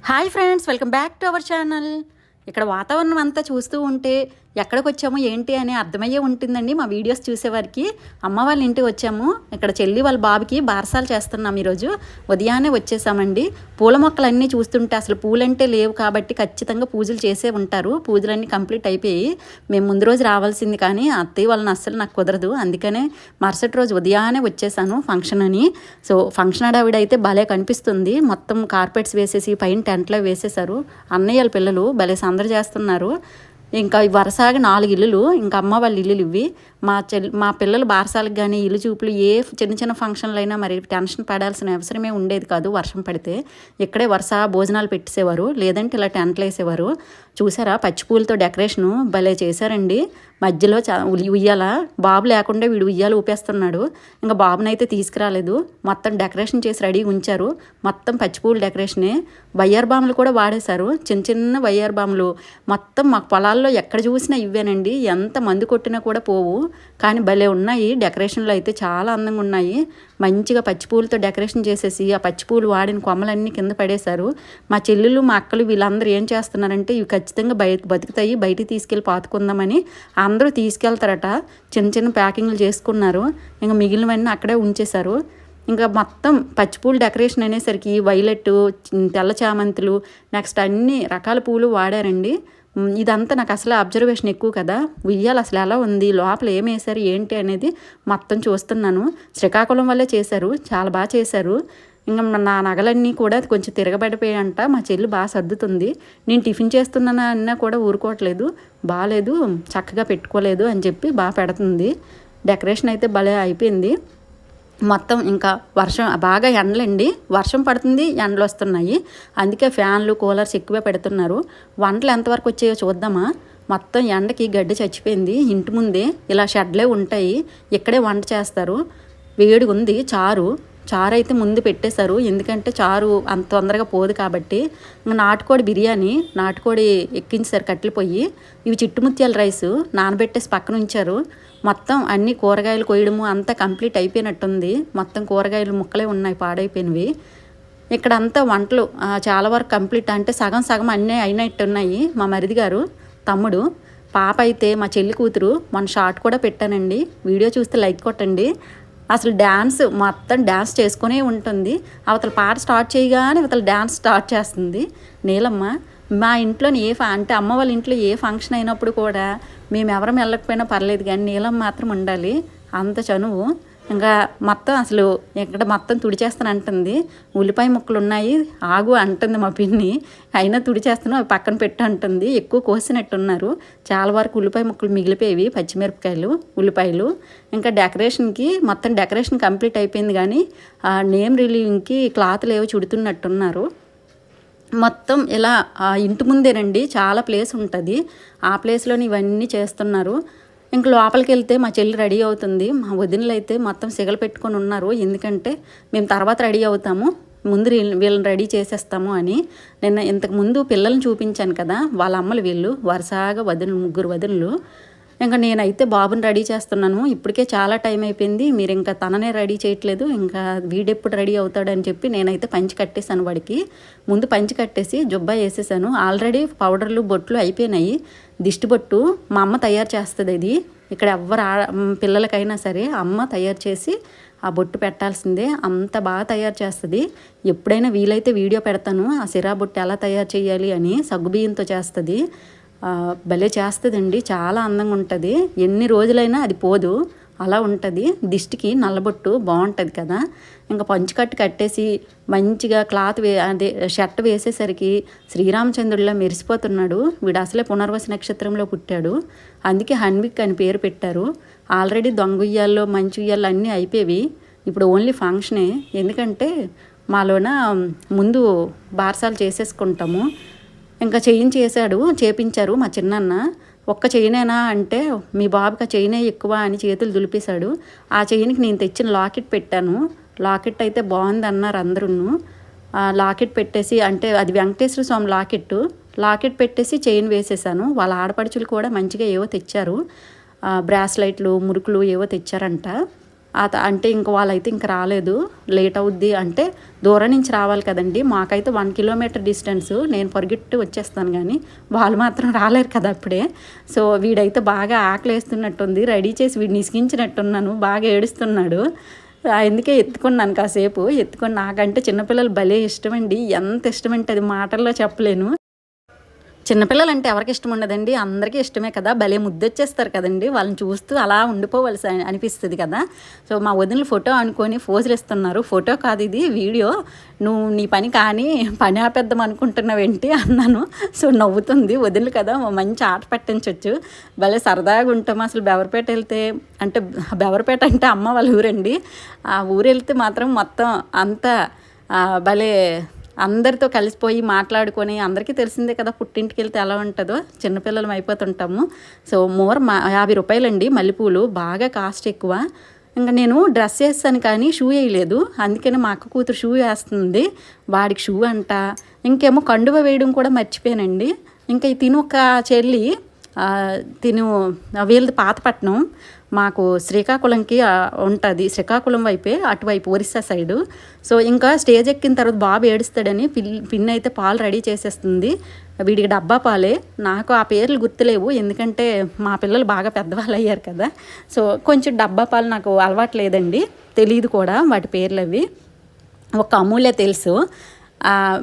Hi friends, welcome back to our channel. ఇక్కడ వాతావరణం అంతా చూస్తూ ఉంటే ఎక్కడికి వచ్చాము ఏంటి అని అర్థమయ్యే ఉంటుందండి మా వీడియోస్ చూసేవారికి. అమ్మ వాళ్ళ ఇంటికి వచ్చాము. ఇక్కడ చెల్లి వాళ్ళ బాబుకి బారసాలు చేస్తున్నాం. ఈరోజు ఉదయాన్నే వచ్చేసామండి. పూల మొక్కలన్నీ చూస్తుంటే అసలు పూలంటే లేవు కాబట్టి ఖచ్చితంగా పూజలు చేసే ఉంటారు. పూజలన్నీ కంప్లీట్ అయిపోయి మేము ముందు రోజు రావాల్సింది, కానీ అత్తయ్య వాళ్ళని అస్సలు నాకు కుదరదు. అందుకనే మరుసటి రోజు ఉదయాన్నే వచ్చేసాను ఫంక్షన్ అని. సో ఫంక్షన్ ఆవిడైతే భలే కనిపిస్తుంది. మొత్తం కార్పెట్స్ వేసేసి పైన టెంట్లో వేసేసారు. అన్నయ్యల పిల్లలు భలే సందడి చేస్తున్నారు. ఇంకా వరుసగా 4 ఇల్లులు, ఇంకా అమ్మ వాళ్ళ ఇల్లులు ఇవి. మా పిల్లలు బారసాలకు కానీ ఇల్లు చూపులు ఏ చిన్న చిన్న ఫంక్షన్లు అయినా మరి టెన్షన్ పడాల్సిన అవసరమే ఉండేది కాదు. వర్షం పడితే ఇక్కడే వరుస భోజనాలు పెట్టేసేవారు, లేదంటే ఇలా టెంట్లు వేసేవారు. చూసారా పచ్చిపూలతో డెకరేషను భలే చేశారండి. మధ్యలో ఉయ్యాల బాబు లేకుండా వీడు ఉయ్యాలు ఊపేస్తున్నాడు. ఇంకా బాబునైతే తీసుకురాలేదు. మొత్తం డెకరేషన్ చేసి రెడీగా ఉంచారు. మొత్తం పచ్చిపూల డెకరేషనే. వయ్యార్ బాములు కూడా వాడేశారు, చిన్న చిన్న వయ్యార్ బాములు. మొత్తం మాకు పొలాల్లో ఎక్కడ చూసినా ఇవ్వేనండి. ఎంత మందు కొట్టినా కూడా పోవు, కానీ భలే ఉన్నాయి. డెకరేషన్లు అయితే చాలా అందంగా ఉన్నాయి. మంచిగా పచ్చిపూలతో డెకరేషన్ చేసేసి ఆ పచ్చిపూలు వాడిన కొమ్మలన్నీ కింద పడేశారు. మా చెల్లెళ్ళు మా అక్కలు వీళ్ళందరూ ఏం చేస్తున్నారంటే ఇవి ఖచ్చితంగా బతుకుతాయి, బయటికి తీసుకెళ్ళి పాతుకుందామని అందరూ తీసుకెళ్తారట. చిన్న చిన్న ప్యాకింగ్లు చేసుకున్నారు. ఇంకా మిగిలినవన్నీ అక్కడే ఉంచేశారు. ఇంకా మొత్తం పచ్చిపూలు డెకరేషన్ అనేసరికి వైలెట్, తెల్ల చామంతులు, నెక్స్ట్ అన్ని రకాల పూలు వాడారండి. ఇదంతా నాకు అసలు అబ్జర్వేషన్ ఎక్కువ కదా. ఉయ్యాలు అసలు ఎలా ఉంది, లోపల ఏం వేశారు ఏంటి అనేది మొత్తం చూస్తున్నాను. శ్రీకాకుళం వల్లే చేశారు, చాలా బాగా చేశారు. ఇంకా నా నగలన్నీ కూడా కొంచెం తిరగబడిపోయాయంట. మా చెల్లి బాగా సర్దుతుంది. నేను టిఫిన్ చేస్తున్నాను అన్నా కూడా ఊరుకోవట్లేదు. బాగాలేదు, చక్కగా పెట్టుకోలేదు అని చెప్పి బాగా పెడుతుంది. డెకరేషన్ అయితే భలే అయిపోయింది. మొత్తం ఇంకా వర్షం బాగా ఎండలండి, వర్షం పడుతుంది, ఎండలు వస్తున్నాయి. అందుకే ఫ్యాన్లు కూలర్స్ ఎక్కువే పెడుతున్నారు. వంటలు ఎంతవరకు వచ్చాయో చూద్దామా. మొత్తం ఎండకి గడ్డి చచ్చిపోయింది. ఇంటి ముందే ఇలా షెడ్లే ఉంటాయి, ఇక్కడే వంట చేస్తారు. వేడిగా ఉంది. చారు అయితే ముందు పెట్టేశారు, ఎందుకంటే చారు అంత తొందరగా పోదు కాబట్టి. ఇంకా నాటుకోడి బిర్యానీ, నాటుకోడి ఎక్కించారు కట్టెలు పొయ్యి. ఇవి చిట్టుముత్యాల రైసు నానబెట్టేసి పక్కన ఉంచారు. మొత్తం అన్ని కూరగాయలు కొయ్యడము అంతా కంప్లీట్ అయిపోయినట్టుంది. మొత్తం కూరగాయలు ముక్కలే ఉన్నాయి పాడైపోయినవి. ఇక్కడ అంతా వంటలు చాలా వరకు కంప్లీట్, అంటే సగం సగం అన్నీ అయినట్టున్నాయి. మా మరిది గారు తమ్ముడు, పాప అయితే మా చెల్లి కూతురు మన షార్ట్ కూడా పెట్టానండి. వీడియో చూస్తే లైక్ కొట్టండి. అసలు డ్యాన్స్ మొత్తం డ్యాన్స్ చేసుకునే ఉంటుంది. అవతల పాట స్టార్ట్ చేయగానే అవతల డ్యాన్స్ స్టార్ట్ చేస్తుంది నీలమ్మ. మా ఇంట్లో అంటే అమ్మ వాళ్ళ ఇంట్లో ఏ ఫంక్షన్ అయినప్పుడు కూడా మేము ఎవరం వెళ్ళకపోయినా పర్లేదు, కానీ నీలమ్మ మాత్రం ఉండాలి. అంత చనువు. ఇంకా మొత్తం అసలు ఇక్కడ మొత్తం తుడిచేస్తాను అంటుంది. ఉల్లిపాయ ముక్కలు ఉన్నాయి ఆగు అంటుంది మా పిన్ని. అయినా తుడిచేస్తాను, అవి పక్కన పెట్టు అంటుంది. ఎక్కువ కోసినట్టున్నారు. చాలా వరకు ఉల్లిపాయ ముక్కలు మిగిలిపోయేవి, పచ్చిమిరపకాయలు, ఉల్లిపాయలు. ఇంకా డెకరేషన్కి మొత్తం డెకరేషన్ కంప్లీట్ అయిపోయింది, కానీ నేమ్ రిలీవింగ్కి క్లాత్లు ఏవో చుడుతున్నట్టున్నారు. మొత్తం ఇలా ఇంటి ముందేనండి, చాలా ప్లేస్ ఉంటుంది. ఆ ప్లేస్లోని ఇవన్నీ చేస్తున్నారు. ఇంక లోపలికి వెళ్తే మా చెల్లి రెడీ అవుతుంది. మా వదినలు అయితే మొత్తం సిగలు పెట్టుకొని ఉన్నారు, ఎందుకంటే మేము తర్వాత రెడీ అవుతాము, ముందు వీళ్ళని రెడీ చేసేస్తాము అని. నేను ఇంతకుముందు పిల్లల్ని చూపించాను కదా, వాళ్ళ అమ్మలు వీళ్ళు వరుసగా ముగ్గురు వదినలు. ఇంకా నేనైతే బాబుని రెడీ చేస్తున్నాను. ఇప్పటికే చాలా టైం అయిపోయింది, మీరు ఇంకా తననే రెడీ చేయట్లేదు, ఇంకా వీడెప్పుడు రెడీ అవుతాడని చెప్పి నేనైతే పంచి కట్టేశాను. వాడికి ముందు పంచి కట్టేసి జుబ్బా వేసేసాను. ఆల్రెడీ పౌడర్లు బొట్లు అయిపోయినాయి. దిష్టి బొట్టు మా అమ్మ తయారు చేస్తుంది. ఇది ఇక్కడ ఎవరు పిల్లలకైనా సరే అమ్మ తయారు చేసి ఆ బొట్టు పెట్టాల్సిందే. అంత బాగా తయారు చేస్తుంది. ఎప్పుడైనా వీలైతే వీడియో పెడతాను ఆ సిరా బొట్టు ఎలా తయారు చేయాలి అని. సగ్గుబియ్యంతో చేస్తుంది, భలే చేస్తుందండి. చాలా అందంగా ఉంటుంది. ఎన్ని రోజులైనా అది పోదు, అలా ఉంటుంది. దిష్టికి నల్లబొట్టు బాగుంటుంది కదా. ఇంకా పంచుకట్టు కట్టేసి మంచిగా క్లాత్ అదే షర్ట్ వేసేసరికి శ్రీరామచంద్రుడిలా మెరిసిపోతున్నాడు. వీడు అసలే పునర్వసు నక్షత్రంలో పుట్టాడు, అందుకే హన్విక్ అని పేరు పెట్టారు. ఆల్రెడీ దొంగ ఉయ్యాల్లో మంచి ఉయ్యాల్లో అన్నీ అయిపోయేవి. ఇప్పుడు ఓన్లీ ఫంక్షనే, ఎందుకంటే మాలోన ముందు బారసాలు చేసేసుకుంటాము. ఇంకా చేపించారు మా చిన్నన్న. ఒక్క చైనేనా అంటే మీ బాబుకి ఆ చైనే ఎక్కువ అని చేతులు దులిపేశాడు. ఆ చైన్కి నేను తెచ్చిన లాకెట్ పెట్టాను. లాకెట్ అయితే బాగుంది అన్నారు అందరూ. లాకెట్ పెట్టేసి, అంటే అది వెంకటేశ్వర స్వామి లాకెట్ పెట్టేసి చైన్ వేసేసాను. వాళ్ళ ఆడపడుచులు కూడా మంచిగా ఏవో తెచ్చారు, బ్రాస్లైట్లు, మురుకులు ఏవో తెచ్చారంట. అంటే ఇంక వాళ్ళైతే ఇంక రాలేదు, లేట్ అవుద్ది అంటే దూరం నుంచి రావాలి కదండి. మాకైతే 1 కిలోమీటర్ డిస్టెన్స్, నేను పరిగెట్టి వచ్చేస్తాను కానీ వాళ్ళు మాత్రం రాలేరు కదా అప్పుడే. సో వీడైతే బాగా ఆకలేస్తున్నట్టుంది, రెడీ చేసి వీడిని ఇసిగించినట్టున్నాను, బాగా ఏడుస్తున్నాడు. అందుకే ఎత్తుకున్నాను కాసేపు. ఎత్తుకొని నాకంటే చిన్నపిల్లలు భలే ఇష్టమండి, ఎంత ఇష్టమంటే అది మాటల్లో చెప్పలేను. చిన్నపిల్లలు అంటే ఎవరికి ఇష్టం ఉండదండి, అందరికీ ఇష్టమే కదా, భలే ముద్దొచ్చేస్తారు కదండి. వాళ్ళని చూస్తూ అలా ఉండిపోవలసి అనిపిస్తుంది కదా. సో మా వదినలు ఫోటో అనుకొని ఫోజులు ఇస్తున్నారు. ఫోటో కాదు ఇది వీడియో, నువ్వు నీ పని కానీ పని ఆపేద్దాం అనుకుంటున్నావేంటి అన్నాను. సో నవ్వుతుంది, వదినలు కదా మంచి ఆట పెట్టించవచ్చు, భలే సరదాగా ఉంటాం. అసలు బెవరపేట వెళ్తే అంటే, బెవరపేట అంటే అమ్మ వాళ్ళ ఊరండి, ఆ ఊరు వెళ్తే మాత్రం మొత్తం అంతా భలే అందరితో కలిసిపోయి మాట్లాడుకొని, అందరికీ తెలిసిందే కదా పుట్టింటికి వెళ్తే ఎలా ఉంటుందో, చిన్నపిల్లలం అయిపోతుంటాము. సో 50 రూపాయలండి మల్లెపూలు, బాగా కాస్ట్ ఎక్కువ. ఇంకా నేను డ్రెస్ వేస్తాను కానీ షూ వేయలేదు, అందుకని మా అక్క కూతురు షూ వేస్తుంది, వాడికి షూ అంట. ఇంకేమో కండువ వేయడం కూడా మర్చిపోయానండి. ఇంకా తిను ఒక చెల్లి, తిను వీళ్ళది పాతపట్నం, మాకు శ్రీకాకుళంకి ఉంటుంది, శ్రీకాకుళం వైపే అటువైపు ఒరిస్సా సైడు. సో ఇంకా స్టేజ్ ఎక్కిన తర్వాత బాబు ఏడుస్తాడని పిన్ అయితే పాలు రెడీ చేసేస్తుంది. వీడికి డబ్బా పాలే, నాకు ఆ పేర్లు గుర్తులేవు ఎందుకంటే మా పిల్లలు బాగా పెద్దవాళ్ళు అయ్యారు కదా. సో కొంచెం డబ్బా పాలు నాకు అలవాటు లేదండి, తెలియదు కూడా వాటి పేర్లు అవి, ఒక అమూల్య తెలుసు.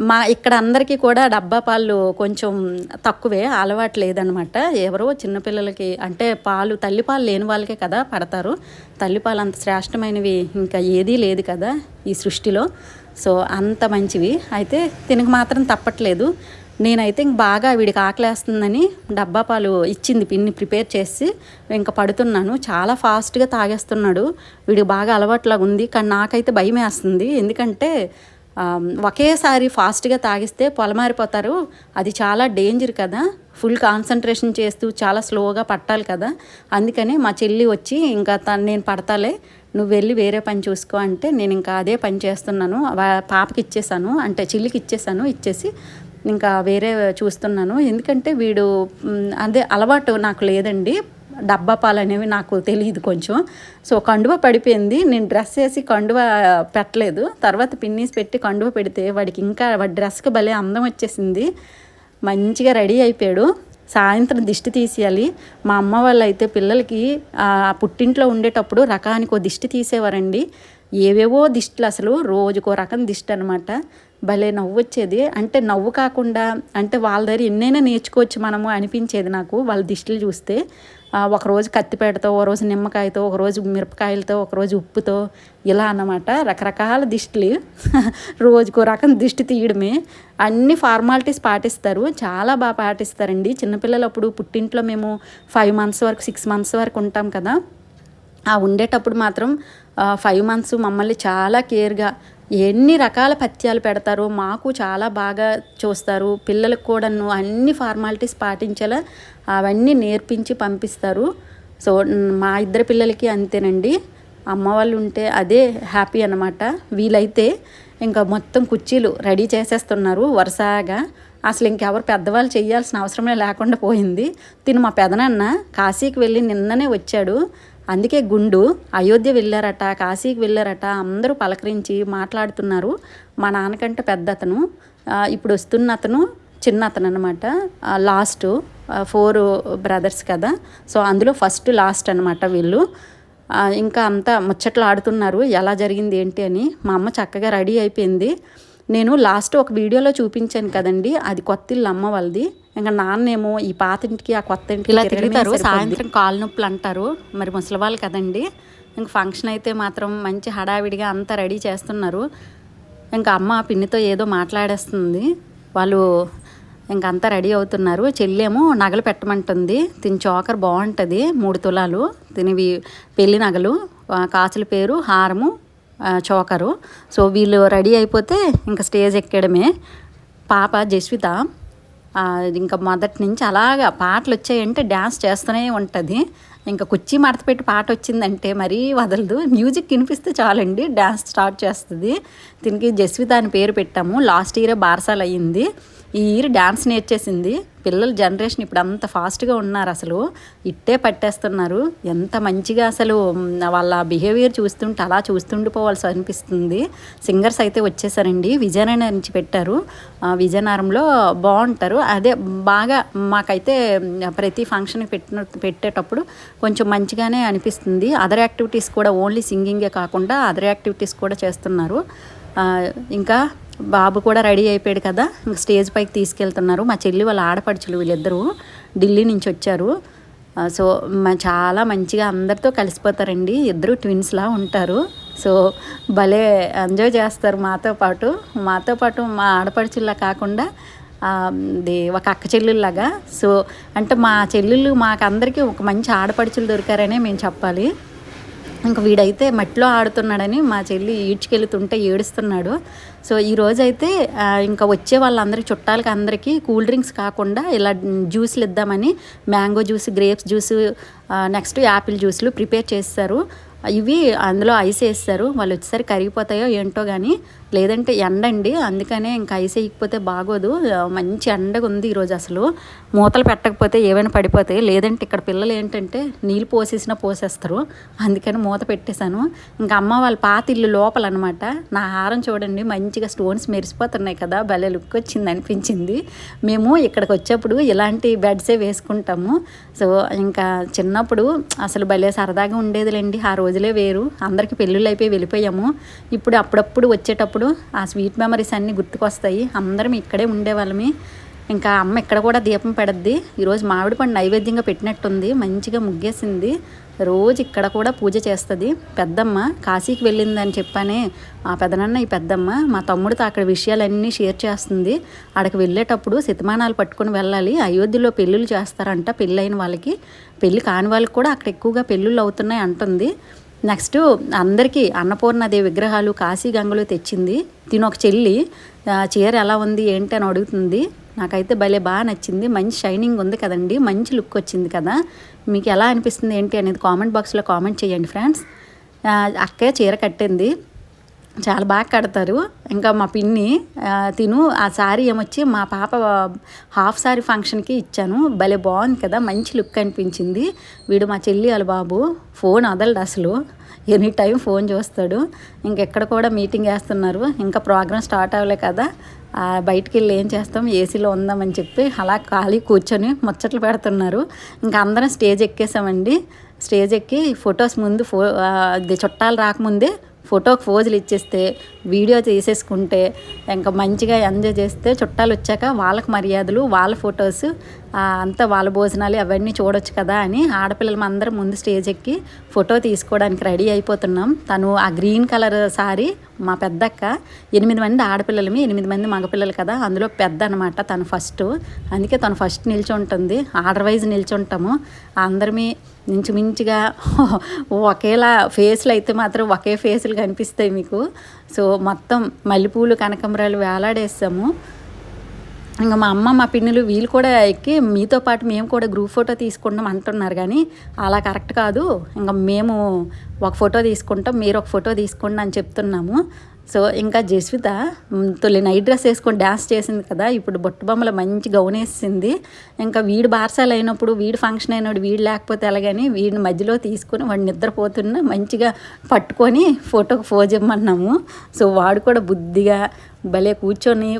మా ఇక్కడ అందరికీ కూడా డబ్బా పాలు కొంచెం తక్కువే, అలవాటు లేదనమాట. ఎవరో చిన్నపిల్లలకి అంటే పాలు, తల్లిపాలు లేని వాళ్ళకే కదా పడతారు, తల్లిపాలు అంత శ్రేష్టమైనవి ఇంకా ఏదీ లేదు కదా ఈ సృష్టిలో. సో అంత మంచివి అయితే తినక మాత్రం తప్పట్లేదు. నేనైతే ఇంక బాగా వీడికి ఆకలేస్తుందని డబ్బా పాలు ఇచ్చింది పిన్ని ప్రిపేర్ చేసి ఇంకా పడుతున్నాను. చాలా ఫాస్ట్గా తాగేస్తున్నాడు, వీడికి బాగా అలవాటులాగా ఉంది. కానీ నాకైతే భయం వేస్తుంది, ఎందుకంటే ఒకేసారి ఫాస్ట్గా తాగిస్తే పొలమారిపోతారు, అది చాలా డేంజర్ కదా. ఫుల్ కాన్సన్ట్రేషన్ చేస్తూ చాలా స్లోగా పట్టాలి కదా. అందుకని మా చెల్లి వచ్చి ఇంకా నేను పడతాలే, నువ్వు వెళ్ళి వేరే పని చూసుకో అంటే నేను ఇంకా అదే పని చేస్తున్నాను. పాపకి ఇచ్చేసాను, అంటే చెల్లికి ఇచ్చేసాను, ఇచ్చేసి ఇంకా వేరే చూస్తున్నాను. ఎందుకంటే వీడు అదే అలవాటు నాకు లేదండి, డబ్బా పాలు అనేవి నాకు తెలియదు కొంచెం. సో కండువ పడిపోయింది, నేను డ్రెస్ వేసి కండువ పెట్టలేదు, తర్వాత పిన్నీస్ పెట్టి కండువ పెడితే వాడికి ఇంకా వాడి డ్రెస్కి భలే అందం వచ్చేసింది, మంచిగా రెడీ అయిపోయాడు. సాయంత్రం దిష్టి తీసేయాలి. మా అమ్మ వాళ్ళు అయితే పిల్లలకి పుట్టింట్లో ఉండేటప్పుడు రకానికి దిష్టి తీసేవారండి, ఏవేవో దిష్టిలు, అసలు రోజుకో రకం దిష్టి అనమాట. భలే నవ్వు వచ్చేది, అంటే నవ్వు కాకుండా అంటే వాళ్ళ దగ్గర ఎన్నైనా నేర్చుకోవచ్చు మనము అనిపించేది నాకు వాళ్ళ దిష్టిలు చూస్తే. ఒకరోజు కత్తిపేటతో, ఒకరోజు నిమ్మకాయతో, ఒకరోజు మిరపకాయలతో, ఒకరోజు ఉప్పుతో, ఇలా అన్నమాట రకరకాల దిష్టిలు. రోజుకో రకం దిష్టి తీయడమే, అన్ని ఫార్మాలిటీస్ పాటిస్తారు, చాలా బాగా పాటిస్తారండి. చిన్నపిల్లలు అప్పుడు పుట్టింట్లో మేము 5 months వరకు 6 months వరకు ఉంటాం కదా, ఉండేటప్పుడు మాత్రం 5 months మమ్మల్ని చాలా కేర్గా ఎన్ని రకాల పథ్యాలు పెడతారో మాకు చాలా బాగా చూస్తారు. పిల్లలకు కూడాను అన్ని ఫార్మాలిటీస్ పాటించేలా అవన్నీ నేర్పించి పంపిస్తారు. సో మా ఇద్దరు పిల్లలకి అంతేనండి, అమ్మ వాళ్ళు ఉంటే అదే హ్యాపీ అన్నమాట. వీలైతే ఇంకా మొత్తం కుర్చీలు రెడీ చేసేస్తున్నారు వరుసగా, అసలు ఇంకెవరు పెద్దవాళ్ళు చేయాల్సిన అవసరమే లేకుండా పోయింది. తిను మా పెదనాన్న కాశీకి వెళ్ళి నిన్ననే వచ్చాడు, అందుకే గుండు అయోధ్య వెళ్ళారట, కాశీకి వెళ్ళారట, అందరూ పలకరించి మాట్లాడుతున్నారు. మా నాన్నకంటే పెద్ద అతను, ఇప్పుడు వస్తున్న అతను చిన్న అతను అనమాట, లాస్ట్ 4 brothers కదా. సో అందులో ఫస్ట్ లాస్ట్ అనమాట వీళ్ళు. ఇంకా అంతా ముచ్చట్లు ఆడుతున్నారు ఎలా జరిగింది ఏంటి అని. మా అమ్మ చక్కగా రెడీ అయిపోయింది. నేను లాస్ట్ ఒక వీడియోలో చూపించాను కదండి, అది కొత్త ఇల్లు అమ్మ వాళ్ళది. ఇంకా నాన్నేమో ఈ పాత ఇంటికి ఆ కొత్త ఇంటికి ఇలా తిరుగుతారు, సాయంత్రం కాలు నొప్పులు అంటారు, మరి ముసలి వాళ్ళు కదండి. ఇంక ఫంక్షన్ అయితే మాత్రం మంచి హడావిడిగా అంతా రెడీ చేస్తున్నారు. ఇంకా అమ్మ పిన్నితో ఏదో మాట్లాడేస్తుంది, వాళ్ళు ఇంకంతా రెడీ అవుతున్నారు. చెల్లేమో నగలు పెట్టమంటుంది, తిని చోకర్ బాగుంటుంది 3 తులాలు, తినివి పెళ్లి నగలు, కాసుల పేరు, హారము, చోకరు. సో వీళ్ళు రెడీ అయిపోతే ఇంకా స్టేజ్ ఎక్కడమే. పాప జస్విత ఇంకా మొదటి నుంచి అలాగా పాటలు వచ్చాయంటే డ్యాన్స్ చేస్తూనే ఉంటుంది. ఇంకా కుర్చీ మడత పెట్టి పాట వచ్చిందంటే మరీ వదలదు, మ్యూజిక్ వినిపిస్తే చాలండి డ్యాన్స్ స్టార్ట్ చేస్తుంది. దీనికి జస్విత అని పేరు పెట్టాము, లాస్ట్ ఇయరే బారసాలు అయ్యింది. ఈ ఇయర్ డ్యాన్స్ నేర్చేసింది. పిల్లల జనరేషన్ ఇప్పుడు అంత ఫాస్ట్గా ఉన్నారు, అసలు ఇట్టే పట్టేస్తున్నారు. ఎంత మంచిగా అసలు వాళ్ళ బిహేవియర్ చూస్తుంటే అలా చూస్తుండిపోవాల్సి అనిపిస్తుంది. సింగర్స్ అయితే వచ్చేసారండి, విజయనగరం నుంచి పెట్టారు. విజయనగరంలో బాగుంటారు. అదే బాగా మాకైతే ప్రతి ఫంక్షన్ పెట్టేటప్పుడు కొంచెం మంచిగానే అనిపిస్తుంది. అదర్ యాక్టివిటీస్ కూడా, ఓన్లీ సింగింగే కాకుండా అదర్ యాక్టివిటీస్ కూడా చేస్తున్నారు. ఇంకా బాబు కూడా రెడీ అయిపోయాడు కదా, ఇంక స్టేజ్ పైకి తీసుకెళ్తున్నారు. మా చెల్లి వాళ్ళ ఆడపడుచులు వీళ్ళిద్దరూ ఢిల్లీ నుంచి వచ్చారు. సో చాలా మంచిగా అందరితో కలిసిపోతారండి. ఇద్దరు ట్విన్స్లా ఉంటారు. సో భలే ఎంజాయ్ చేస్తారు మాతో పాటు. మా ఆడపడుచుల్లా కాకుండా ఒక అక్క చెల్లెళ్ళలాగా. సో అంటే మా చెల్లెళ్ళు మాకందరికీ ఒక మంచి ఆడపడుచులు దొరికారనే మేము చెప్పాలి. ఇంక వీడైతే మట్టిలో ఆడుతున్నాడని మా చెల్లి ఈడ్చుకెళ్తుంటే ఏడుస్తున్నాడు. సో ఈరోజైతే ఇంకా వచ్చే వాళ్ళందరికీ, చుట్టాలకి అందరికీ కూల్ డ్రింక్స్ కాకుండా ఇలా జ్యూస్లు ఇద్దామని mango juice, grapes juice, next apple జ్యూస్లు ప్రిపేర్ చేస్తారు. ఇవి అందులో ఐస్ వేస్తారు. వాళ్ళు వచ్చేసరికి కరిగిపోతాయో ఏంటో కానీ, లేదంటే ఎండండి, అందుకనే ఇంకా ఐస్ వేయకపోతే బాగోదు. మంచి ఎండగా ఉంది ఈరోజు. అసలు మూతలు పెట్టకపోతే ఏమైనా పడిపోతాయి. లేదంటే ఇక్కడ పిల్లలు ఏంటంటే నీళ్ళు పోసేస్తారు, అందుకని మూత పెట్టేశాను. ఇంకా అమ్మ వాళ్ళ పాత ఇల్లు లోపల అనమాట. నా హారం చూడండి, మంచిగా స్టోన్స్ మెరిసిపోతున్నాయి కదా, భలే లుక్ వచ్చింది అనిపించింది. మేము ఇక్కడికి వచ్చేప్పుడు ఇలాంటి బెడ్సే వేసుకుంటాము. సో ఇంకా చిన్నప్పుడు అసలు భలే సరదాగా ఉండేదిలేండి. ఆ రోజులే వేరు. అందరికీ పెళ్ళిళ్ళు అయిపోయి వెళ్ళిపోయాము. ఇప్పుడు అప్పుడప్పుడు వచ్చేటప్పుడు ఆ స్వీట్ మెమరీస్ అన్నీ గుర్తుకొస్తాయి. అందరం ఇక్కడే ఉండేవాళ్ళమి. ఇంకా అమ్మ ఇక్కడ కూడా దీపం పెడద్ది. ఈరోజు మామిడి పండు నైవేద్యంగా పెట్టినట్టుంది, మంచిగా ముగ్గేసింది. రోజు ఇక్కడ కూడా పూజ చేస్తుంది. పెద్దమ్మ కాశీకి వెళ్ళిందని చెప్పానే, ఆ పెదనాన్న ఈ పెద్దమ్మ మా తమ్ముడితో అక్కడ విషయాలన్నీ షేర్ చేస్తుంది. అక్కడికి వెళ్ళేటప్పుడు శతమానాలు పట్టుకొని వెళ్ళాలి. అయోధ్యలో పెళ్ళిళ్ళు చేస్తారంట, పెళ్ళైన వాళ్ళకి. పెళ్ళి కాని వాళ్ళకి కూడా అక్కడ ఎక్కువగా పెళ్ళిళ్ళు అవుతున్నాయి అంటుంది. నెక్స్ట్ అందరికీ అన్నపూర్ణాదేవి విగ్రహాలు కాశీ గంగలో తెచ్చింది. తిను ఒక చెల్లి చీర ఎలా ఉంది ఏంటి అని అడుగుతుంది. నాకైతే భలే బాగా నచ్చింది. మంచి షైనింగ్ ఉంది కదండి, మంచి లుక్ వచ్చింది కదా. మీకు ఎలా అనిపిస్తుంది ఏంటి అనేది కామెంట్ బాక్స్లో కామెంట్ చేయండి ఫ్రెండ్స్. అక్కే చీర కట్టింది, చాలా బాగా కడతారు. ఇంకా మా పిన్ని తిను ఆ శారీ ఏమొచ్చి మా పాప హాఫ్ శారీ ఫంక్షన్కి ఇచ్చాను. భలే బాగుంది కదా, మంచి లుక్ అనిపించింది. వీడు మా చెల్లి వాళ్ళ బాబు ఫోన్ వదలడు అసలు, ఎనీ టైం ఫోన్ చూస్తాడు. ఇంకెక్కడ కూడా మీటింగ్ వేస్తున్నారు, ఇంకా ప్రోగ్రామ్ స్టార్ట్ అవ్వలే కదా, బయటికి వెళ్ళి ఏం చేస్తాం, ఏసీలో ఉందామని చెప్పి అలా ఖాళీ కూర్చొని ముచ్చట్లు పెడుతున్నారు. ఇంకా అందరం స్టేజ్ ఎక్కేసామండి. స్టేజ్ ఎక్కి ఫొటోస్ ముందు చుట్టాలు రాకముందే ఫోటోకి ఫోజులు ఇచ్చేస్తే, వీడియో తీసేసుకుంటే, ఇంకా మంచిగా ఎంజాయ్ చేస్తే, చుట్టాలు వచ్చాక వాళ్ళకి మర్యాదలు, వాళ్ళ ఫొటోస్ అంతా వాళ్ళ భోజనాలు అవన్నీ చూడొచ్చు కదా అని ఆడపిల్లలు అందరం ముందు స్టేజ్ ఎక్కి ఫోటో తీసుకోవడానికి రెడీ అయిపోతున్నాం. తను ఆ గ్రీన్ కలర్ సారీ మా పెద్దక్క, 8 మంది ఆడపిల్లలమి, 8 మంది మగపిల్లలు కదా, అందులో పెద్ద అనమాట తను ఫస్ట్. అందుకే తను ఫస్ట్ నిల్చుంటుంది, ఆర్డర్ వైజ్ నిల్చుంటాము. అందరమీ మించుమించుగా ఒకేలా ఫేస్లు అయితే మాత్రం ఒకే ఫేసులు కనిపిస్తాయి మీకు. సో మొత్తం మల్లెపూలు కనకాంబరాలు వేలాడేస్తాము. ఇంకా మా అమ్మ మా పిన్నులు వీళ్ళు కూడా ఎక్కి మీతో పాటు మేము కూడా గ్రూప్ ఫోటో తీసుకుంటాం అంటున్నారు, కానీ అలా కరెక్ట్ కాదు. ఇంకా మేము ఒక ఫోటో తీసుకుంటాం, మీరు ఒక ఫోటో తీసుకోండి అని చెప్తున్నాము. సో ఇంకా జస్విత తొలి నైట్ డ్రెస్ వేసుకొని డ్యాన్స్ చేసింది కదా, ఇప్పుడు బొమ్మల మంచి గౌన్ వేసింది. ఇంకా వీడు బార్సాలు అయినప్పుడు, వీడు ఫంక్షన్ అయినప్పుడు వీడు లేకపోతే ఎలాగని వీడిని మధ్యలో తీసుకొని వాడు నిద్రపోతున్నా మంచిగా పట్టుకొని ఫోటోకి ఫోజ్ ఇవ్వమన్నాము. సో వాడు కూడా బుద్ధిగా భలే కూర్చొని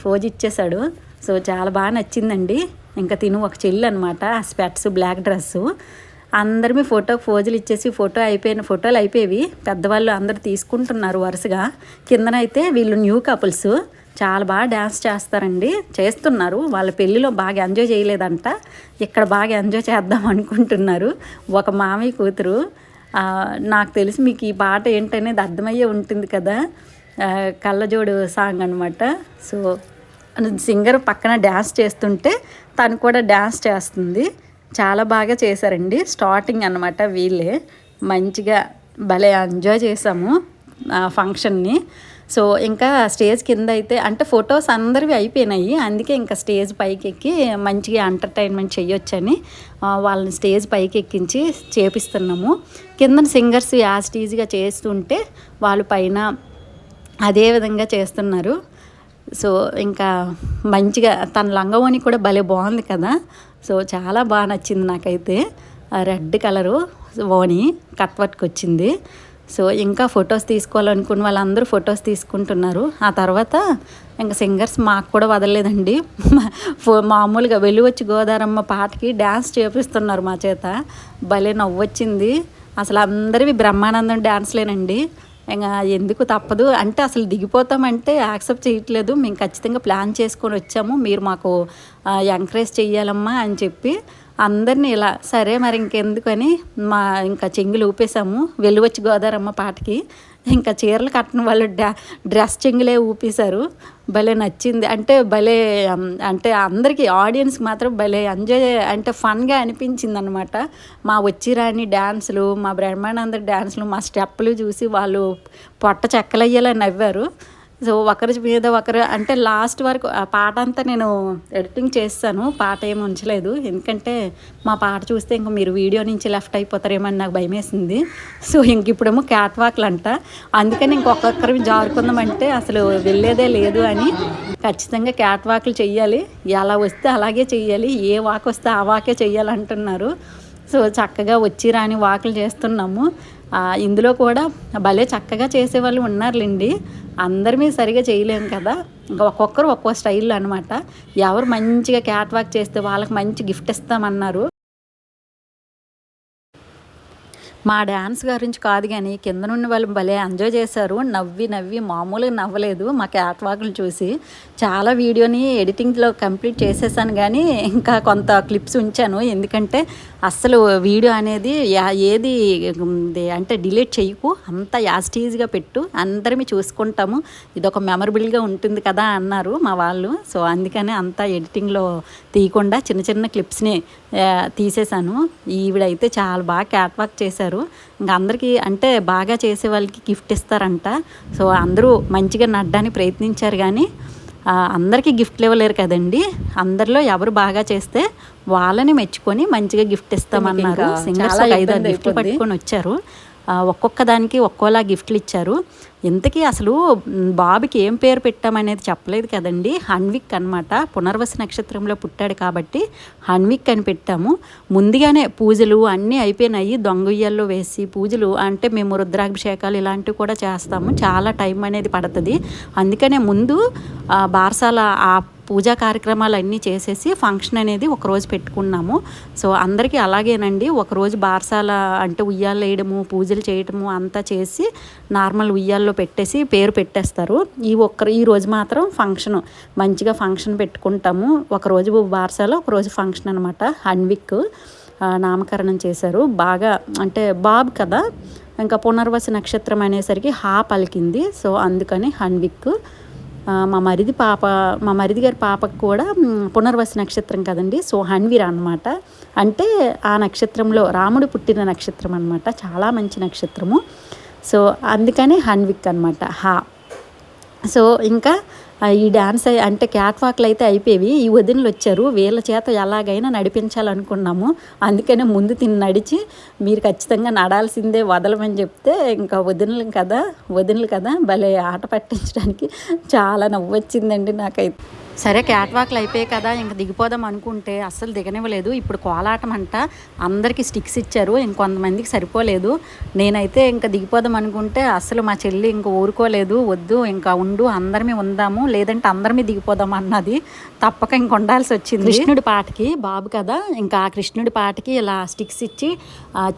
ఫోజ్ ఇచ్చేశాడు. సో చాలా బాగా నచ్చిందండి. ఇంకా తిను ఒక చెల్లి అనమాట, ఆ స్పెట్స్ బ్లాక్ డ్రెస్సు. అందరిమీ ఫోటోకి ఫోజులు ఇచ్చేసి ఫోటోలు అయిపోయేవి. పెద్దవాళ్ళు అందరు తీసుకుంటున్నారు వరుసగా. కిందనైతే వీళ్ళు న్యూ కపుల్స్ చాలా బాగా డ్యాన్స్ చేస్తున్నారు. వాళ్ళ పెళ్ళిలో బాగా ఎంజాయ్ చేయలేదంట, ఇక్కడ బాగా ఎంజాయ్ చేద్దాం అనుకుంటున్నారు. ఒక మామయ్య కూతురు, నాకు తెలిసి మీకు ఈ పాట ఏంటనేది అర్థమయ్యే ఉంటుంది కదా, కళ్ళజోడు సాంగ్ అనమాట. సో సింగర్ పక్కన డ్యాన్స్ చేస్తుంటే తను కూడా డ్యాన్స్ చేస్తుంది. చాలా బాగా చేశారండి. స్టార్టింగ్ అనమాట వీళ్ళే. మంచిగా భలే ఎంజాయ్ చేసాము ఫంక్షన్ని. సో ఇంకా స్టేజ్ కింద అయితే అంటే ఫొటోస్ అందరివి అయిపోయినాయి, అందుకే ఇంకా స్టేజ్ పైకి ఎక్కి మంచిగా ఎంటర్టైన్మెంట్ చేయొచ్చని వాళ్ళని స్టేజ్ పైకి ఎక్కించి చేపిస్తున్నాము. కింద సింగర్స్ యాస్టీజ్గా చేస్తుంటే వాళ్ళు పైన అదే విధంగా చేస్తున్నారు. సో ఇంకా మంచిగా తన లంగవోని కూడా భలే బాగుంది కదా. సో చాలా బాగా నచ్చింది నాకైతే. రెడ్ కలరు ఓని కట్ వర్క్ వచ్చింది. సో ఇంకా ఫొటోస్ తీసుకోవాలనుకున్న వాళ్ళందరూ ఫొటోస్ తీసుకుంటున్నారు. ఆ తర్వాత ఇంకా సింగర్స్ మాకు కూడా వదలలేదండి. మామూలుగా వెలువచ్చి గోదారమ్మ పాటకి డ్యాన్స్ చేపిస్తున్నారు మా చేత. భలే నవ్వొచ్చింది. అసలు అందరివి బ్రహ్మానందం డ్యాన్స్లేనండి. ఇంకా ఎందుకు తప్పదు అంటే అసలు దిగిపోతామంటే యాక్సెప్ట్ చేయట్లేదు. మేము ఖచ్చితంగా ప్లాన్ చేసుకొని వచ్చాము, మీరు మాకు ఎంకరేజ్ చెయ్యాలమ్మా అని చెప్పి అందరినీ ఇలా సరే మరి ఇంకెందుకని ఇంకా చెంగులు ఊపేసాము వెలువచ్చి గోదారమ్మ పాటకి. ఇంకా చీరలు కట్టిన వాళ్ళు డ్రెస్ చెంగులే ఊపేశారు. భలే నచ్చింది. అంటే భలే అంటే అందరికీ ఆడియన్స్కి మాత్రం భలే ఎంజాయ్ అంటే ఫన్గా అనిపించింది అనమాట. మా వచ్చిరాని డ్యాన్సులు, మా బ్రహ్మానంద డ్యాన్సులు, మా స్టెప్పులు చూసి వాళ్ళు పొట్ట చెక్కలయ్యేలా నవ్వారు. సో ఒకరి మీద ఒకరు అంటే లాస్ట్ వరకు ఆ పాట అంతా నేను ఎడిటింగ్ చేస్తాను, పాట ఏమి ఉంచలేదు. ఎందుకంటే మా పాట చూస్తే ఇంక మీరు వీడియో నుంచి లెఫ్ట్ అయిపోతారేమని నాకు భయం వేసింది. సో ఇంక ఇప్పుడేమో క్యాట్ వాక్లు అంట, అందుకని ఇంకొకరి జారుకుందామంటే అసలు వెళ్ళేదే లేదు అని ఖచ్చితంగా క్యాట్ వాక్లు చెయ్యాలి, ఎలా వస్తే అలాగే చెయ్యాలి, ఏ వాక్ వస్తే ఆ వాకే చెయ్యాలంటున్నారు. సో చక్కగా వచ్చి రాని వాకులు చేస్తున్నాము. ఇందులో కూడా భలే చక్కగా చేసేవాళ్ళు ఉన్నారులేండి. అందరిమీ సరిగా చేయలేము కదా, ఇంకా ఒక్కొక్కరు ఒక్కో స్టైల్ అనమాట. ఎవరు మంచిగా క్యాట్ వాక్ చేస్తే వాళ్ళకి మంచి గిఫ్ట్ ఇస్తామన్నారు. మా డ్యాన్స్ గురించి కాదు కానీ కింద నుండి వాళ్ళు భలే ఎంజాయ్ చేశారు. నవ్వి నవ్వి మామూలుగా నవ్వలేదు మా క్యాట్ వాక్లు చూసి. చాలా వీడియోని ఎడిటింగ్లో కంప్లీట్ చేసేసాను కానీ ఇంకా కొంత క్లిప్స్ ఉంచాను. ఎందుకంటే అస్సలు వీడియో అనేది ఏది అంటే డిలీట్ చేయకు, అంతా యాస్టీజ్గా పెట్టు, అందరిమీ చూసుకుంటాము, ఇదొక మెమరబుల్గా ఉంటుంది కదా అన్నారు మా వాళ్ళు. సో అందుకనే అంతా ఎడిటింగ్లో తీయకుండా చిన్న చిన్న క్లిప్స్ని తీసేశాను. ఈవిడైతే చాలా బాగా క్యాట్ వాక్ చేశారు. ఇంకా అందరికీ అంటే బాగా చేసే వాళ్ళకి గిఫ్ట్ ఇస్తారంట. సో అందరూ మంచిగా నడ్డానికి ప్రయత్నించారు కానీ అందరికీ గిఫ్ట్లు ఇవ్వలేరు కదండి. అందరిలో ఎవరు బాగా చేస్తే వాళ్ళని మెచ్చుకొని మంచిగా గిఫ్ట్ ఇస్తామన్నారు. సింగర్స్ 5-6 గిఫ్ట్లు పట్టుకొని వచ్చారు. ఒక్కొక్క దానికి ఒక్కోలా గిఫ్ట్లు ఇచ్చారు. ఇంతకీ అసలు బాబుకి ఏం పేరు పెట్టామనేది చెప్పలేదు కదండి. హన్విక్ అనమాట. పునర్వసు నక్షత్రంలో పుట్టాడు కాబట్టి హన్విక్ అని పెట్టాము. ముందుగానే పూజలు అన్నీ అయిపోయినాయి. దొంగయ్యల్లో వేసి పూజలు అంటే మేము రుద్రాభిషేకాలు ఇలాంటివి కూడా చేస్తాము. చాలా టైం అనేది పడుతుంది. అందుకనే ముందు బారసాల ఆ పూజా కార్యక్రమాలు అన్నీ చేసేసి ఫంక్షన్ అనేది ఒకరోజు పెట్టుకున్నాము. సో అందరికీ అలాగేనండి. ఒకరోజు బారసాల అంటే ఉయ్యాలు వేయడము, పూజలు చేయడము అంతా చేసి నార్మల్ ఉయ్యాల్లో పెట్టేసి పేరు పెట్టేస్తారు. ఈ రోజు మాత్రం ఫంక్షన్ మంచిగా ఫంక్షన్ పెట్టుకుంటాము. ఒకరోజు బారసాల, ఒకరోజు ఫంక్షన్ అనమాట. హన్విక్ నామకరణం చేశారు. బాగా అంటే బాబు కదా, ఇంకా పునర్వసు నక్షత్రం అనేసరికి హా పలికింది. సో అందుకని హన్విక్. మా మరిది గారి పాపకు కూడా పునర్వసు నక్షత్రం కదండి. సో హన్వీర అనమాట. అంటే ఆ నక్షత్రంలో రాముడు పుట్టిన నక్షత్రం అనమాట. చాలా మంచి నక్షత్రము. సో అందుకని హన్విక్ అనమాట హా. సో ఇంకా ఈ డ్యాన్స్ అంటే క్యాట్ వాక్లు అయితే అయిపోయి ఈ వదినలు వచ్చారు. వీళ్ళ చేత ఎలాగైనా నడిపించాలనుకున్నాము. అందుకనే ముందు నడిచి మీరు ఖచ్చితంగా నడాల్సిందే వదలమని చెప్తే ఇంకా వదినలు కదా భలే ఆట పట్టించడానికి చాలా నవ్వు వచ్చిందండి నాకైతే. సరే క్యాట్ వాక్లు అయిపోయాయి కదా ఇంక దిగిపోదాం అనుకుంటే అస్సలు దిగనివ్వలేదు. ఇప్పుడు కోలాటం అంట, అందరికీ స్టిక్స్ ఇచ్చారు, ఇంకొంతమందికి సరిపోలేదు. నేనైతే ఇంకా దిగిపోదాం అనుకుంటే అస్సలు మా చెల్లి ఇంక ఊరుకోలేదు. వద్దు ఇంకా ఉండు, అందరిమీ ఉందాము, లేదంటే అందరిమీ దిగిపోదాం అన్నది. తప్పక ఇంక ఉండాల్సి వచ్చింది. కృష్ణుడి పాటకి బాబు కదా, ఇంకా ఆ కృష్ణుడి పాటకి ఇలా స్టిక్స్ ఇచ్చి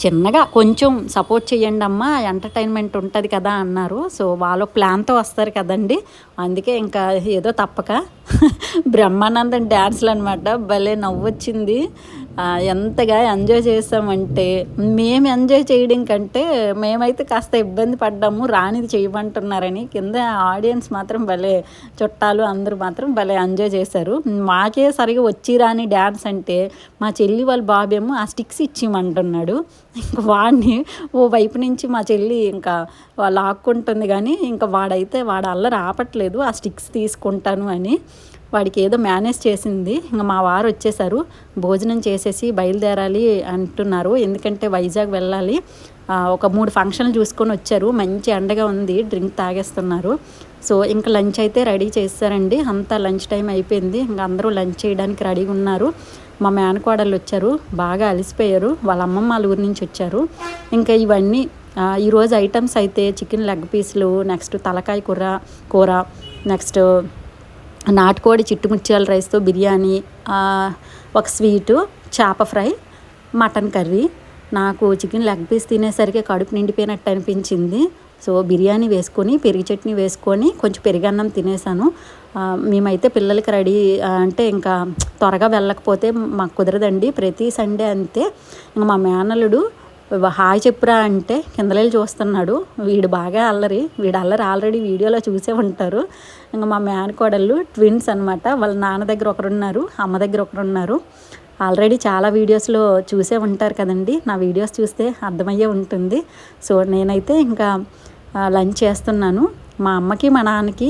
చిన్నగా కొంచెం సపోర్ట్ చేయండి అమ్మా, ఎంటర్టైన్మెంట్ ఉంటుంది కదా అన్నారు. సో వాళ్ళు ప్లాన్తో వస్తారు కదండి, అందుకే ఇంకా ఏదో తప్పక బ్రహ్మానందం డ్యాన్స్లు అనమాట. భలే నవ్వొచ్చింది. ఎంతగా ఎంజాయ్ చేసామంటే మేము ఎంజాయ్ చేయడం కంటే మేమైతే కాస్త ఇబ్బంది పడ్డాము, రానిది చేయమంటున్నారని. కింద ఆడియన్స్ మాత్రం భలే చుట్టాలు అందరూ మాత్రం భలే ఎంజాయ్ చేశారు. మాకే సరిగా వచ్చి రాని డ్యాన్స్ అంటే మా చెల్లి వాళ్ళ బాబేమో ఆ స్టిక్స్ ఇచ్చిమంటున్నాడు. ఇంకా వాడిని ఓ వైపు నుంచి మా చెల్లి ఇంకా లాక్కుంటుంది కానీ ఇంకా వాడు అల్లరి ఆపట్లేదు, ఆ స్టిక్స్ తీసుకుంటాను అని. వాడికి ఏదో మేనేజ్ చేసింది. ఇంకా మా వారు వచ్చేసారు, భోజనం చేసేసి బయలుదేరాలి అంటున్నారు. ఎందుకంటే వైజాగ్ వెళ్ళాలి. ఒక 3 ఫంక్షన్లు చూసుకొని వచ్చారు. మంచి ఎండగా ఉంది, డ్రింక్ తాగేస్తున్నారు. సో ఇంకా లంచ్ అయితే రెడీ చేస్తారండి. అంతా లంచ్ టైం అయిపోయింది. ఇంకా అందరూ లంచ్ చేయడానికి రెడీగా ఉన్నారు. మా మేనకోడళ్ళు వచ్చారు, బాగా అలసిపోయారు. వాళ్ళ అమ్మమ్మ వాళ్ళ ఊరి నుంచి వచ్చారు. ఇంకా ఇవన్నీ ఈరోజు ఐటమ్స్ అయితే చికెన్ లెగ్ పీసులు, నెక్స్ట్ తలకాయ కూర, నెక్స్ట్ నాటుకోడి చిట్టుముత్యాల రైస్తో బిర్యానీ, ఒక స్వీటు, చేప ఫ్రై, మటన్ కర్రీ. నాకు చికెన్ లెగ్ పీస్ తినేసరికి కడుపు నిండిపోయినట్టు అనిపించింది. సో బిర్యానీ వేసుకొని పెరుగు చట్నీ వేసుకొని కొంచెం పెరుగన్నం తినేసాను. మేమైతే పిల్లలకి రెడీ అంటే ఇంకా త్వరగా వెళ్ళకపోతే మాకు కుదరదండి. ప్రతి సండే అంతే. ఇంకా మా మేనల్లుడు హాయ్ చెప్పురా అంటే కిందలేళ్ళు చూస్తున్నాడు. వీడు బాగా వీడు అల్లరి ఆల్రెడీ వీడియోలో చూసే ఉంటారు. ఇంకా మా మేనకోడళ్ళు ట్విన్స్ అనమాట. వాళ్ళ నాన్న దగ్గర ఒకరున్నారు, అమ్మ దగ్గర ఒకరున్నారు. ఆల్రెడీ చాలా వీడియోస్లో చూసే ఉంటారు కదండి. నా వీడియోస్ చూస్తే అర్థమయ్యే ఉంటుంది. సో నేనైతే ఇంకా లంచ్ చేస్తున్నాను. మా అమ్మకి మా నాన్నకి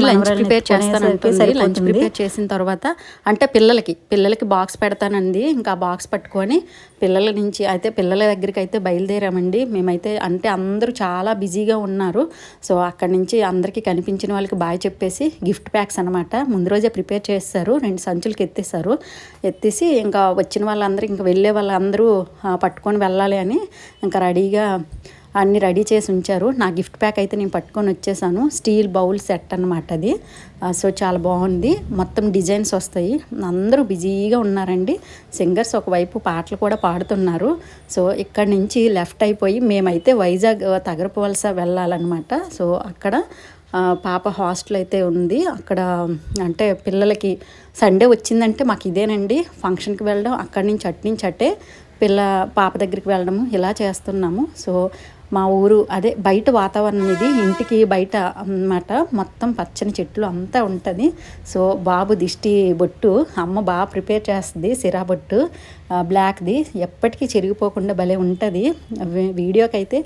లంచ్ ప్రిపేర్ చేస్తానంటుంది. లంచ్ ప్రిపేర్ చేసిన తర్వాత అంటే పిల్లలకి బాక్స్ పెడతానండి. ఇంకా బాక్స్ పట్టుకొని పిల్లల దగ్గరికి అయితే బయలుదేరామండి. మేమైతే అంటే అందరూ చాలా బిజీగా ఉన్నారు. సో అక్కడి నుంచి అందరికీ కనిపించిన వాళ్ళకి బాయ్ చెప్పేసి గిఫ్ట్ ప్యాక్స్ అనమాట ముందు రోజే ప్రిపేర్ చేస్తారు. 2 సంచులకి ఎత్తేసి ఇంకా వచ్చిన వాళ్ళందరూ ఇంకా వెళ్ళే వాళ్ళందరూ పట్టుకొని వెళ్ళాలి అని ఇంకా రెడీగా అన్నీ రెడీ చేసి ఉంచారు. నా గిఫ్ట్ ప్యాక్ అయితే నేను పట్టుకొని వచ్చేసాను. స్టీల్ బౌల్ సెట్ అనమాట అది. సో చాలా బాగుంది. మొత్తం డిజైన్స్ వస్తాయి. అందరూ బిజీగా ఉన్నారండి. సింగర్స్ ఒకవైపు పాటలు కూడా పాడుతున్నారు. సో ఇక్కడి నుంచి లెఫ్ట్ అయిపోయి మేమైతే వైజాగ్ తగరపువలస వెళ్ళాలన్నమాట. సో అక్కడ పాప హాస్టల్ అయితే ఉంది. అక్కడ అంటే పిల్లలకి సండే వచ్చిందంటే మాకు ఇదేనండి ఫంక్షన్కి వెళ్ళడం, అక్కడి నుంచి అట్టే పాప దగ్గరికి వెళ్ళడము ఇలా చేస్తున్నాము. సో మా ఊరు అదే బయట వాతావరణం ఇది. ఇంటికి బయట అన్నమాట. మొత్తం పచ్చని చెట్లు అంతా ఉంటుంది. సో బాబు దిష్టి బొట్టు అమ్మ బాగా ప్రిపేర్ చేస్తుంది. సిరా బొట్టు బ్లాక్ది ఎప్పటికీ చెరిగిపోకుండా భలే ఉంటుంది. వీడియోకి అయితే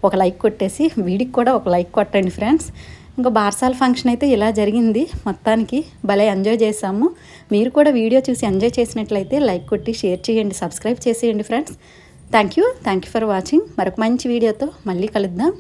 ఒక లైక్ కొట్టేసి వీడికి కూడా ఒక లైక్ కొట్టండి ఫ్రెండ్స్. ఇంకా బార్సాల ఫంక్షన్ అయితే ఇలా జరిగింది. మొత్తానికి భలే ఎంజాయ్ చేసాము. మీరు కూడా వీడియో చూసి ఎంజాయ్ చేసినట్లయితే లైక్ కొట్టి షేర్ చేయండి, సబ్స్క్రైబ్ చేసేయండి friends. Thank you for watching. మరొక మంచి వీడియోతో మళ్ళీ కలుద్దాం.